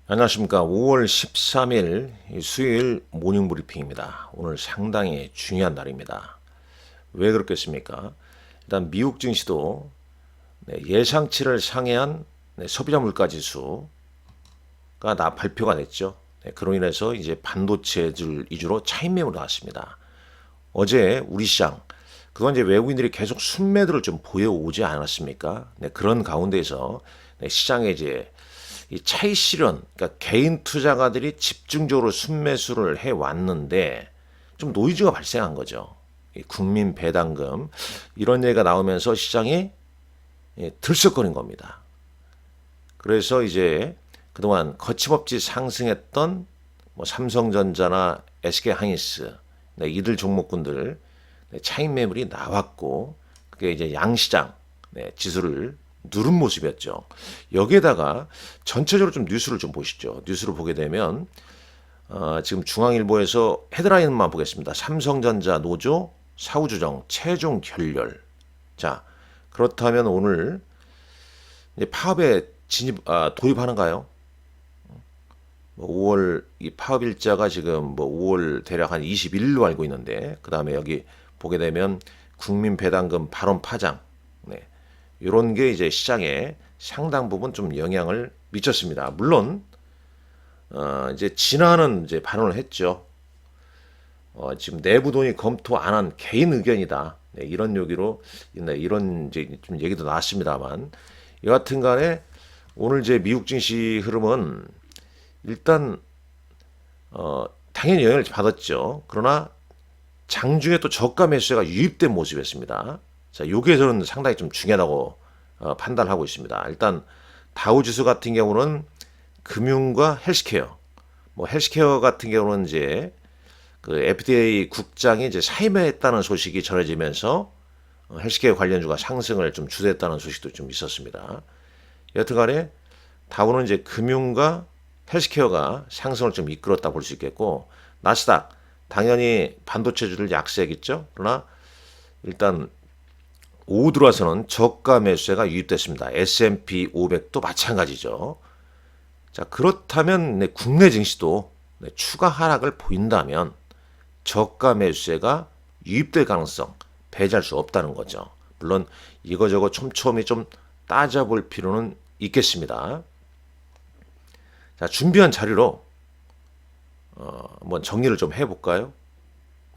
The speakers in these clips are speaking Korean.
안녕하십니까. 5월 13일 수요일 모닝 브리핑입니다. 오늘 상당히 중요한 날입니다. 왜 그렇겠습니까? 일단 미국 증시도 예상치를 상회한 소비자 물가 지수가 발표가 됐죠. 그로 인해서 이제 반도체들 위주로 차익 매물이 나왔습니다. 어제 우리 시장, 그건 이제 외국인들이 계속 순매도를 좀 보여오지 않았습니까? 그런 가운데에서 시장에 이제 이 차익 실현, 그러니까 개인 투자가들이 집중적으로 순매수를 해 왔는데 좀 노이즈가 발생한 거죠. 이 국민 배당금 이런 얘기가 나오면서 시장이 들썩거린 겁니다. 그래서 이제 그동안 거침없이 상승했던 뭐 삼성전자나 SK하이닉스 이들 종목군들 차익 매물이 나왔고 그게 이제 양시장 지수를 누른 모습이었죠. 여기에다가 전체적으로 좀 뉴스를 좀 보시죠. 뉴스를 보게 되면 지금 중앙일보에서 헤드라인만 보겠습니다. 삼성전자 노조 사후조정 최종 결렬. 자, 그렇다면 오늘 이제 파업에 도입하는가요? 5월 이 파업 일자가 지금 뭐 5월 대략 한 21일로 알고 있는데 그 다음에 여기 보게 되면 국민 배당금 발언 파장. 이런 게 이제 시장에 상당 부분 좀 영향을 미쳤습니다. 물론 이제 진화는 이제 반론을 했죠. 지금 내부 돈이 검토 안 한 개인 의견이다. 이런 요기로 이런 이제 좀 얘기도 나왔습니다만 여하튼간에 오늘 이제 미국 증시 흐름은 일단 당연히 영향을 받았죠. 그러나 장중에 또 저가 매수세가 유입된 모습이었습니다. 자, 여기에서는 상당히 좀 중요하다고 판단하고 있습니다. 일단 다우지수 같은 경우는 금융과 헬스케어, 뭐 헬스케어 같은 경우는 이제 그 FDA 국장이 이제 사임했다는 소식이 전해지면서 헬스케어 관련주가 상승을 좀 주도했다는 소식도 좀 있었습니다. 여튼간에 다우는 이제 금융과 헬스케어가 상승을 좀 이끌었다 볼 수 있겠고 나스닥 당연히 반도체주들 약세겠죠. 그러나 일단 오후 들어와서는 저가 매수세가 유입됐습니다. S&P 500도 마찬가지죠. 자, 그렇다면 국내 증시도 추가 하락을 보인다면 저가 매수세가 유입될 가능성 배제할 수 없다는 거죠. 물론 이거저거 촘촘히 좀 따져볼 필요는 있겠습니다. 자, 준비한 자료로 한번 정리를 좀 해볼까요?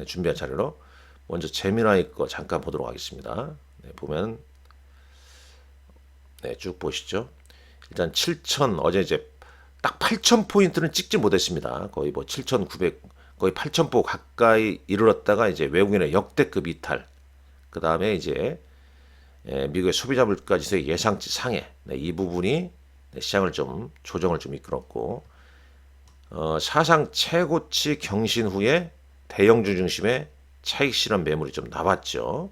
준비한 자료로 먼저 재미나이 거 잠깐 보도록 하겠습니다. 보면 쭉 보시죠. 일단 7,000 어제 이제 딱 8,000포인트는 찍지 못했습니다. 거의 뭐 7,900 거의 8,000포 가까이 이르렀다가 이제 외국인의 역대급 이탈. 그 다음에 이제 미국의 소비자 물가지수의 예상치 상해. 이 부분이 시장을 좀 조정을 좀 이끌었고 사상 최고치 경신 후에 대형주 중심의 차익 실현 매물이 좀 나왔죠.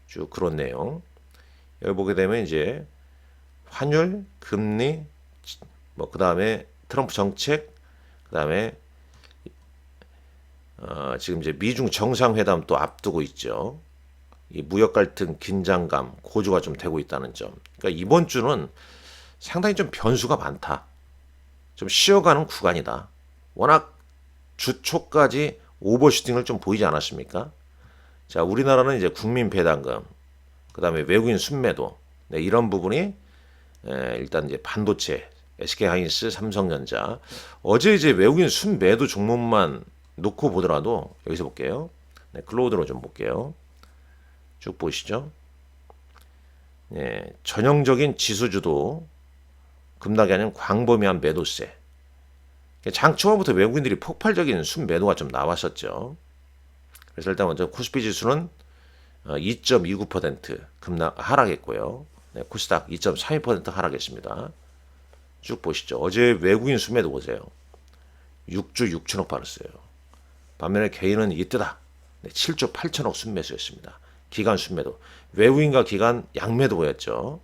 쭉 그런 내용. 여기 보게 되면 이제 환율, 금리, 뭐 그 다음에 트럼프 정책, 그 다음에 지금 이제 미중 정상회담 또 앞두고 있죠. 이 무역 갈등 긴장감 고조가 좀 되고 있다는 점. 그러니까 이번 주는 상당히 좀 변수가 많다. 좀 쉬어가는 구간이다. 워낙 주 초까지 오버슈팅을 좀 보이지 않았습니까? 자, 우리나라는 이제 국민 배당금, 그 다음에 외국인 순매도, 이런 부분이 일단 이제 반도체, SK하이닉스, 삼성전자. 어제 이제 외국인 순매도 종목만 놓고 보더라도 여기서 볼게요. 클로우드로 좀 볼게요. 쭉 보시죠. 전형적인 지수주도 급락이 아닌 광범위한 매도세. 장 초반부터 외국인들이 폭발적인 순매도가 좀 나왔었죠. 그래서 일단 먼저 코스피 지수는 2.29% 급락 하락했고요. 코스닥 2.32% 하락했습니다. 쭉 보시죠. 어제 외국인 순매도 보세요. 6조 6천억 받았어요. 반면에 개인은 이때다. 7조 8천억 순매수였습니다. 기간 순매도. 외국인과 기간 양매도였죠.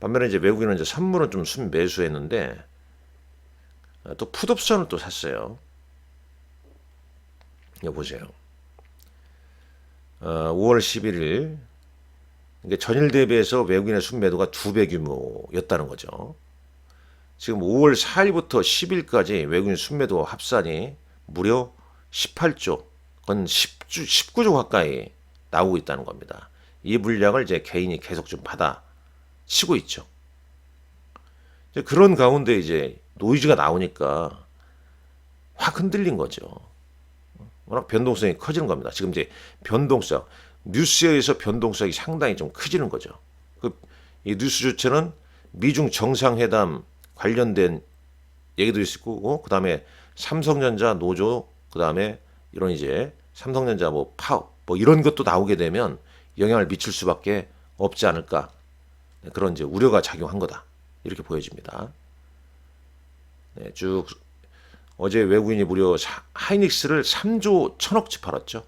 반면에 이제 외국인은 이제 선물은 좀 순매수했는데 또 풋옵션을 또 샀어요. 이거 보세요. 5월 11일 이게 전일 대비해서 외국인의 순매도가 2배 규모였다는 거죠. 지금 5월 4일부터 10일까지 외국인 순매도 합산이 무려 18조, 건 19조 가까이 나오고 있다는 겁니다. 이 물량을 이제 개인이 계속 좀 받아 치고 있죠. 이제 그런 가운데 이제 노이즈가 나오니까 확 흔들린 거죠. 워낙 변동성이 커지는 겁니다. 지금 이제 변동성, 뉴스에서 변동성이 상당히 좀 커지는 거죠. 이 뉴스 주체는 미중 정상회담 관련된 얘기도 있을 거고, 그 다음에 삼성전자 노조, 그 다음에 이런 이제 삼성전자 뭐 파업, 뭐 이런 것도 나오게 되면 영향을 미칠 수밖에 없지 않을까. 그런 이제 우려가 작용한 거다. 이렇게 보여집니다. 네, 쭉 어제 외국인이 무려 하이닉스를 3조 1천억치 팔았죠.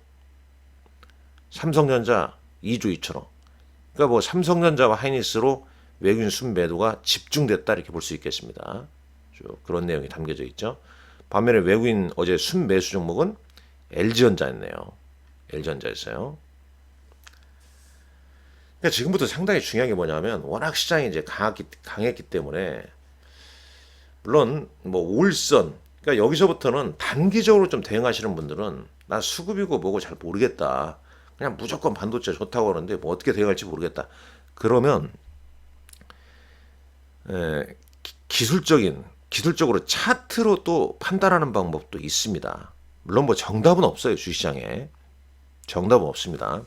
삼성전자 2조 2천억. 그러니까 뭐 삼성전자와 하이닉스로 외국인 순매도가 집중됐다 이렇게 볼 수 있겠습니다. 쭉 그런 내용이 담겨져 있죠. 반면에 외국인 어제 순매수 종목은 LG전자였네요. LG전자였어요. 그러니까 지금부터 상당히 중요한 게 뭐냐면 워낙 시장이 이제 강했기 때문에 물론 뭐 올선 그러니까 여기서부터는 단기적으로 좀 대응하시는 분들은 나 수급이고 뭐고 잘 모르겠다. 그냥 무조건 반도체 좋다고 하는데 뭐 어떻게 대응할지 모르겠다. 그러면 기술적으로 차트로 또 판단하는 방법도 있습니다. 물론 뭐 정답은 없어요. 주식시장에. 정답은 없습니다.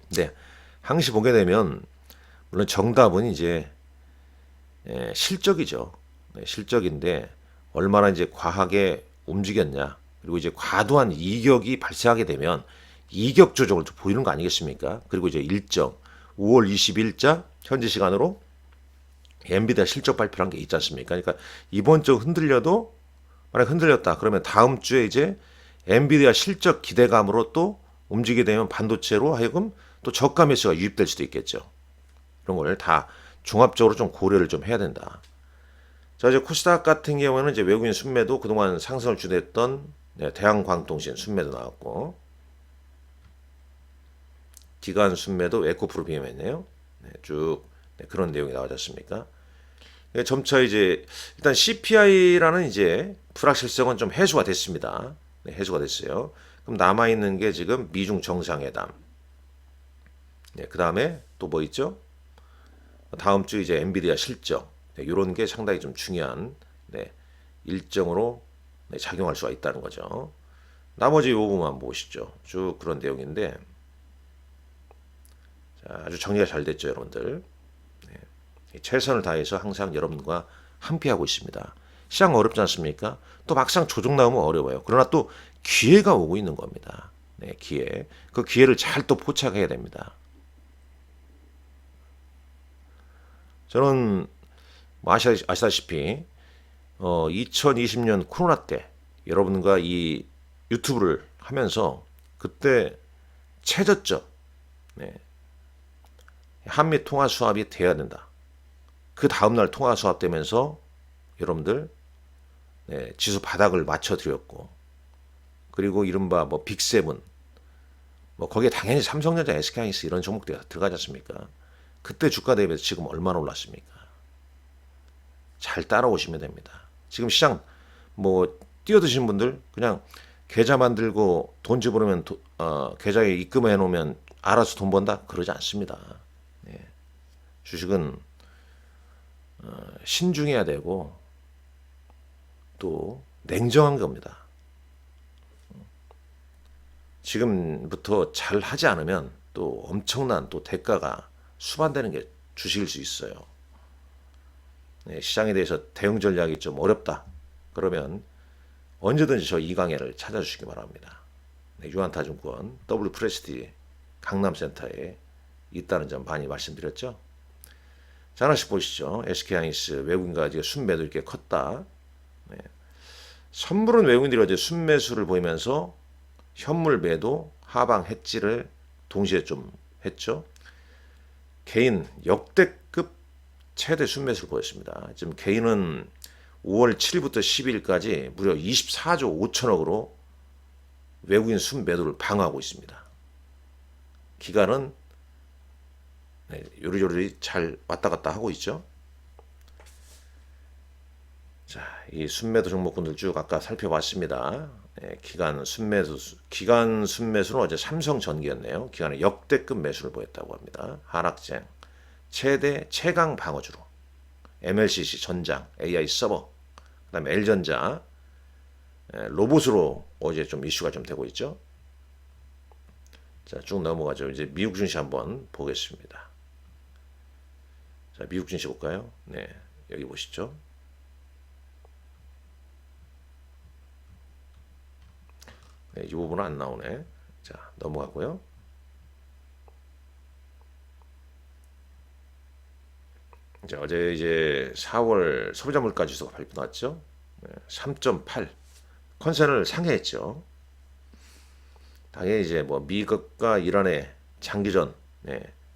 근데 항시 보게 되면 물론 정답은 이제 실적이죠. 실적인데 얼마나 이제 과하게 움직였냐. 그리고 이제 과도한 이격이 발생하게 되면 이격 조정을 좀 보이는 거 아니겠습니까? 그리고 이제 일정 5월 20일자 현지 시간으로 엔비디아 실적 발표란 게 있지 않습니까? 그러니까 이번 주 흔들려도 만약 흔들렸다 그러면 다음 주에 이제 엔비디아 실적 기대감으로 또 움직이게 되면 반도체로 하여금 또 저가 매수가 유입될 수도 있겠죠. 이런 걸 다 종합적으로 좀 고려를 좀 해야 된다. 자, 이제 코스닥 같은 경우에는 이제 외국인 순매도 그동안 상승을 주도했던 대한광통신 순매도 나왔고, 기관 순매도 에코프로비엠했네요. 쭉 그런 내용이 나오지 않습니까? 점차 이제 일단 CPI라는 이제 불확실성은 좀 해소가 됐습니다. 해소가 됐어요. 그럼 남아 있는 게 지금 미중 정상회담. 그 다음에 또 뭐 있죠? 다음 주 이제 엔비디아 실적. 이런 게 상당히 좀 중요한 일정으로 작용할 수가 있다는 거죠. 나머지 요 부분만 보시죠. 쭉 그런 내용인데 자, 아주 정리가 잘 됐죠, 여러분들. 최선을 다해서 항상 여러분과 함께하고 있습니다. 시장 어렵지 않습니까? 또 막상 조정 나오면 어려워요. 그러나 또 기회가 오고 있는 겁니다. 기회. 그 기회를 잘 또 포착해야 됩니다. 저는 아시다시피 2020년 코로나 때 여러분과 이 유튜브를 하면서 그때 채졌죠. 한미 통화 수합이 돼야 된다. 그 다음날 통화 수합되면서 여러분들 지수 바닥을 맞춰드렸고, 그리고 이른바 뭐 빅세븐, 뭐 거기에 당연히 삼성전자, SK하이닉스 이런 종목들이 들어가지 않습니까? 그때 주가 대비해서 지금 얼마나 올랐습니까? 잘 따라오시면 됩니다. 지금 시장 뭐 뛰어드신 분들 그냥 계좌 만들고 돈 집어넣으면 계좌에 입금해 놓으면 알아서 돈 번다 그러지 않습니다. 주식은 신중해야 되고 또 냉정한 겁니다. 지금부터 잘 하지 않으면 또 엄청난 또 대가가 수반되는 게 주식일 수 있어요. 시장에 대해서 대응 전략이 좀 어렵다. 그러면 언제든지 저 이강혜를 찾아주시기 바랍니다. 유한타증권 W프레스티 강남센터에 있다는 점 많이 말씀드렸죠. 자, 하나씩 보시죠. SK하이닉스 외국인과 이제 순매도 이렇게 컸다. 선물은 외국인들이 어제 순매수를 보이면서 현물 매도 하방 해지를 동시에 좀 했죠. 개인 역대급 최대 순매수를 보였습니다. 지금 개인은 5월 7일부터 12일까지 무려 24조 5천억으로 외국인 순매도를 방어하고 있습니다. 기간은 요리조리 잘 왔다 갔다 하고 있죠. 자, 이 순매도 종목군들 쭉 아까 살펴봤습니다. 네, 기간 순매수는 어제 삼성전기였네요. 기간에 역대급 매수를 보였다고 합니다. 하락장, 최대 최강 방어주로 MLCC 전장, AI 서버, 그다음에 L전자, 로봇으로 어제 좀 이슈가 좀 되고 있죠. 자, 쭉 넘어가죠. 이제 미국 증시 한번 보겠습니다. 자, 미국 증시 볼까요? 네, 여기 보시죠. 네, 이 부분은 안 나오네. 자, 넘어가고요. 자, 어제 이제 4월 소비자 물가 지수가 발표 나왔죠. 3.8 컨센을 상회했죠. 당연히 이제 뭐 미국과 이란의 장기전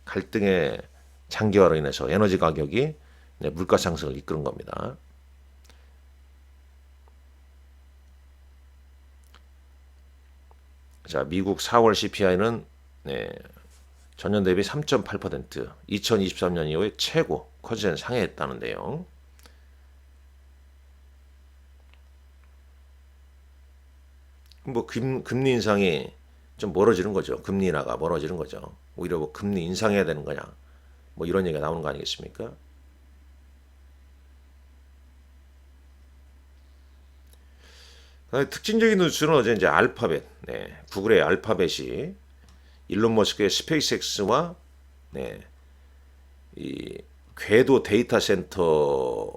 갈등의 장기화로 인해서 에너지 가격이 물가 상승을 이끄는 겁니다. 자, 미국 4월 CPI는 전년 대비 3.8%, 2023년 이후에 최고 컨센 상회했다는데요. 뭐 금리 인상이 좀 멀어지는 거죠. 금리 인하가 멀어지는 거죠. 오히려 뭐 금리 인상해야 되는 거냐, 뭐 이런 얘기가 나오는 거 아니겠습니까? 특징적인 뉴스는 어제 이제 알파벳, 구글의 알파벳이 일론 머스크의 스페이스X와 이 궤도 데이터 센터를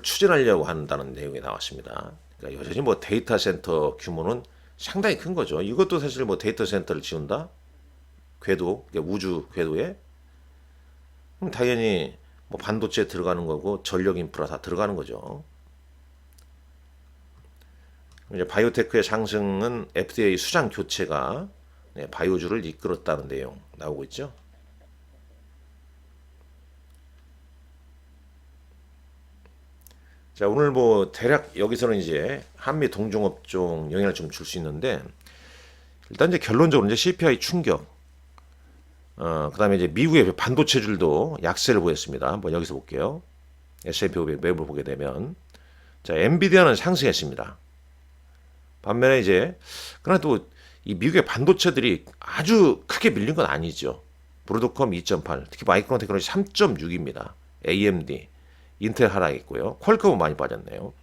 추진하려고 한다는 내용이 나왔습니다. 그러니까 여전히 뭐 데이터 센터 규모는 상당히 큰 거죠. 이것도 사실 뭐 데이터 센터를 지운다? 궤도, 그러니까 우주 궤도에? 그럼 당연히 뭐 반도체 들어가는 거고 전력 인프라 다 들어가는 거죠. 이제 바이오테크의 상승은 FDA 수장 교체가 바이오주를 이끌었다는 내용 나오고 있죠. 자, 오늘 뭐 대략 여기서는 이제 한미 동종업종 영향을 좀 줄 수 있는데, 일단 이제 결론적으로 이제 CPI 충격, 그다음에 이제 미국의 반도체줄도 약세를 보였습니다. 한번 여기서 볼게요. S&P 500 매물 보게 되면, 자, 엔비디아는 상승했습니다. 반면에 이제 그러나 또 이 미국의 반도체들이 아주 크게 밀린 건 아니죠. 브로드컴 2.8, 특히 마이크론 테크놀로지 3.6입니다. AMD, 인텔 하락했고요. 퀄컴은 많이 빠졌네요.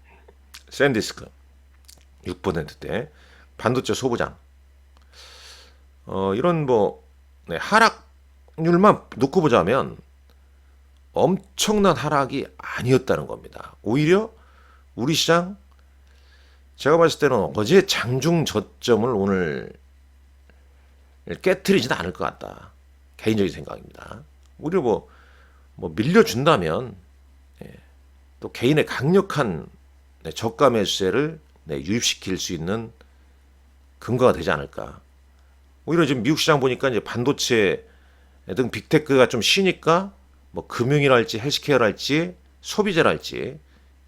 샌디스크 6%대, 반도체 소부장. 이런 뭐 하락률만 놓고 보자면 엄청난 하락이 아니었다는 겁니다. 오히려 우리 시장, 제가 봤을 때는 어제 장중 저점을 오늘 깨트리지는 않을 것 같다. 개인적인 생각입니다. 오히려 뭐 밀려준다면 또 개인의 강력한 저가 매수세를 유입시킬 수 있는 근거가 되지 않을까. 오히려 지금 미국 시장 보니까 이제 반도체 등 빅테크가 좀 쉬니까 뭐 금융이랄지 헬스케어랄지 소비재랄지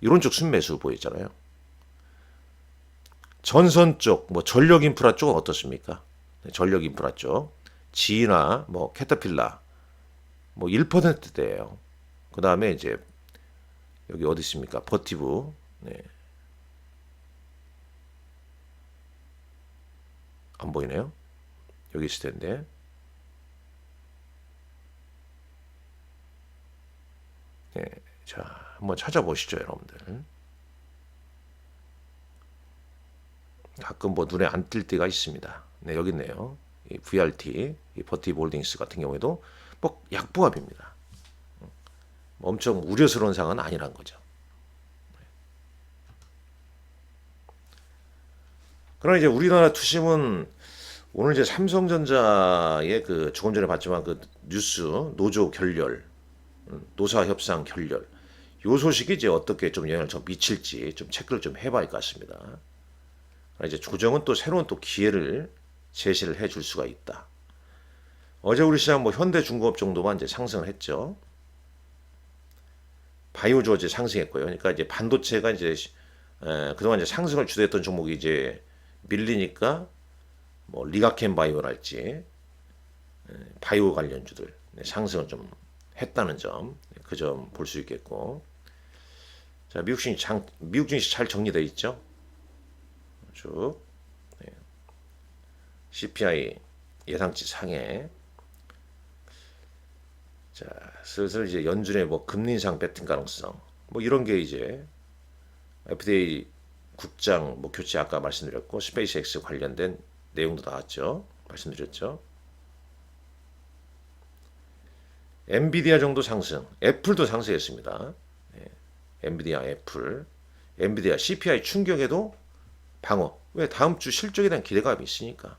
이런 쪽 순매수 보였잖아요. 전선 쪽, 뭐 전력 인프라 쪽은 어떻습니까? 전력 인프라 쪽, 지나 뭐 캐터필라 뭐 1%대예요. 그 다음에 이제 여기 어디 있습니까? 버티브, 안 보이네요. 여기 있을 텐데. 자, 한번 찾아보시죠, 여러분들. 가끔 뭐 눈에 안 띌 때가 있습니다. 네, 여기 있네요. 이 VRT, 이 버티브 홀딩스 같은 경우에도 뭐 약보합입니다. 엄청 우려스러운 상황은 아니란 거죠. 그러나 이제 우리나라 투심은 오늘 이제 삼성전자의 그 조금 전에 봤지만 그 뉴스 노조 결렬, 노사 협상 결렬, 요 소식이 이제 어떻게 좀 영향을 좀 미칠지 좀 체크를 좀 해봐야 할 것 같습니다. 이제 조정은 또 새로운 또 기회를 제시를 해줄 수가 있다. 어제 우리 시장 뭐 현대중공업 정도만 이제 상승을 했죠. 바이오주 어제 상승했고요. 그러니까 이제 반도체가 이제 그동안 이제 상승을 주도했던 종목이 이제 밀리니까 뭐 리가켄 바이오랄지 바이오 관련주들 상승을 좀 했다는 점, 그 점 볼 수 있겠고, 자, 미국 증시 잘 정리되어 있죠? 쭉. 네. CPI 예상치 상해. 자, 슬슬 이제 연준의 뭐 금리 인상 뱉은 가능성, 뭐 이런 게 이제 FDA 국장 뭐 교체 아까 말씀드렸고, 스페이스X 관련된 내용도 나왔죠. 말씀드렸죠. 엔비디아 정도 상승, 애플도 상승했습니다. 네. 엔비디아, 애플, 엔비디아 CPI 충격에도 방어. 왜? 다음 주 실적에 대한 기대감이 있으니까.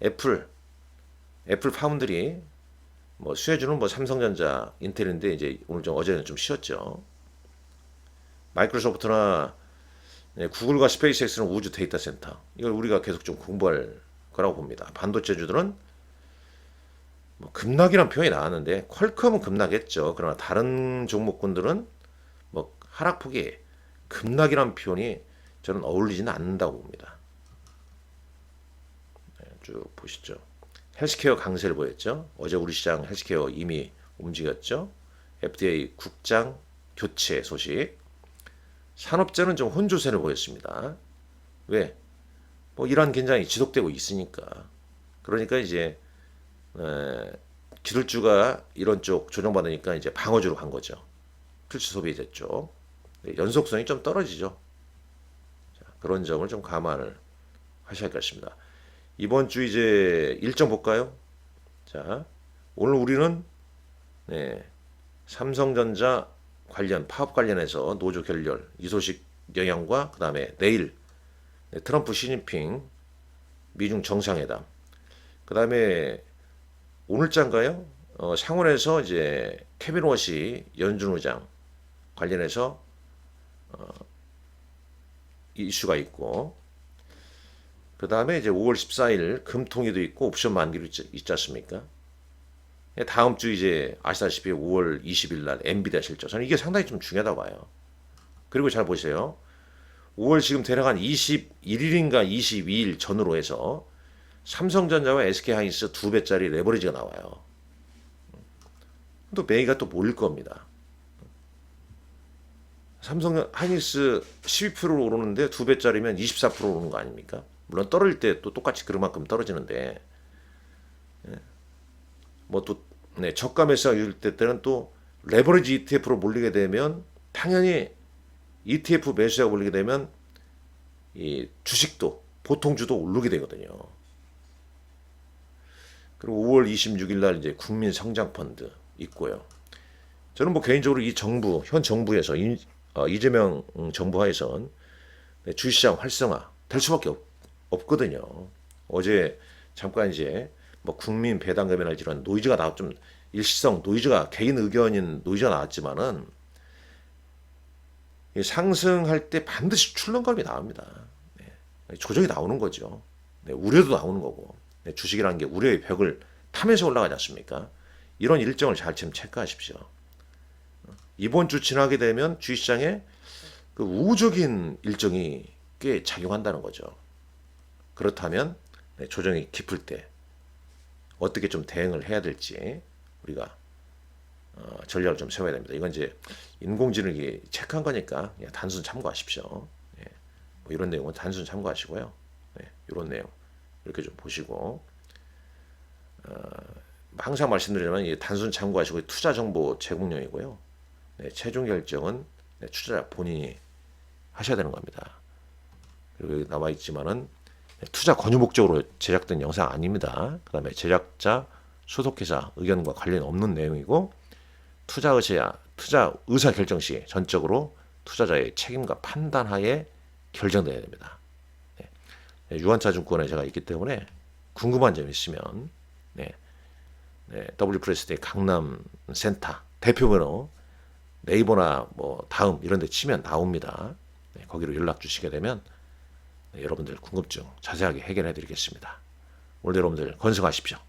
애플 파운드리 뭐 수혜주는 뭐 삼성전자, 인텔인데 이제 오늘 좀 어제는 좀 쉬었죠. 마이크로소프트나 구글과 스페이스X는 우주 데이터 센터. 이걸 우리가 계속 좀 공부할 거라고 봅니다. 반도체주들은 뭐 급락이란 표현이 나왔는데 퀄컴은 급락했죠. 그러나 다른 종목군들은 뭐 하락폭이 급락이란 표현이 저는 어울리지는 않는다고 봅니다. 쭉 보시죠. 헬스케어 강세를 보였죠. 어제 우리 시장 헬스케어 이미 움직였죠. FDA 국장 교체 소식. 산업재는 좀 혼조세를 보였습니다. 왜? 뭐 이란 긴장이 지속되고 있으니까. 그러니까 이제 기술주가 이런 쪽 조정받으니까 이제 방어주로 간 거죠. 필수 소비재 쪽. 연속성이 좀 떨어지죠. 자, 그런 점을 좀 감안을 하셔야 할 것입니다. 이번 주 이제 일정 볼까요? 자, 오늘 우리는 삼성전자 관련 파업 관련해서 노조 결렬 이 소식 영향과 그 다음에 내일 트럼프 시진핑 미중 정상회담, 그 다음에 오늘자인가요? 상원에서 이제 케빈 워시 연준 의장 관련해서 이슈가 있고, 그 다음에 이제 5월 14일 금통위도 있고 옵션 만기로 있지 않습니까? 다음 주 이제 아시다시피 5월 20일 날 엔비디아 실적. 저는 이게 상당히 좀 중요하다고 봐요. 그리고 잘 보세요. 5월 지금 대략 한 21일인가 22일 전으로 해서 삼성전자와 SK하이닉스 2배짜리 레버리지가 나와요. 또 매기가 또 몰릴 겁니다. 삼성하이닉스 12% 오르는데 2배짜리면 24% 오르는 거 아닙니까? 물론 떨어질 때 또 똑같이 그만큼 떨어지는데, 뭐 또 저가 매수가 유입될 때는 또 레버리지 ETF로 몰리게 되면 당연히 ETF 매수가 몰리게 되면 이 주식도 보통주도 오르게 되거든요. 그리고 5월 26일 날 이제 국민 성장 펀드 있고요. 저는 뭐 개인적으로 이 정부 현 정부에서 이재명 정부 하에선 주식시장 활성화 될 수밖에 없거든요. 어제 잠깐 이제 뭐 국민 배당금이나 이런 노이즈가 좀 일시성 노이즈가 개인 의견인 노이즈가 나왔지만은 상승할 때 반드시 출렁감이 나옵니다. 조정이 나오는 거죠. 우려도 나오는 거고, 주식이라는 게 우려의 벽을 타면서 올라가지 않습니까? 이런 일정을 잘 좀 체크하십시오. 이번 주 지나게 되면 주식시장에 그 우호적인 일정이 꽤 작용한다는 거죠. 그렇다면 조정이 깊을 때 어떻게 좀 대응을 해야 될지 우리가 전략을 좀 세워야 됩니다. 이건 이제 인공지능이 체크한 거니까 그냥 단순 참고하십시오. 뭐 이런 내용은 단순 참고하시고요. 이런 내용 이렇게 좀 보시고, 항상 말씀드리지만 단순 참고하시고 투자 정보 제공용이고요. 최종 결정은 투자자 본인이 하셔야 되는 겁니다. 그리고 여기 나와 있지만은 투자 권유 목적으로 제작된 영상 아닙니다. 그 다음에 제작자, 소속회사 의견과 관련 없는 내용이고, 투자 의사 결정 시 전적으로 투자자의 책임과 판단하에 결정되어야 됩니다. 유한차증권에 제가 있기 때문에 궁금한 점 있으면 W프레스대 강남센터 대표번호 네이버나 뭐 다음 이런 데 치면 나옵니다. 거기로 연락 주시게 되면 여러분들 궁금증 자세하게 해결해 드리겠습니다. 오늘 여러분들 건승하십시오.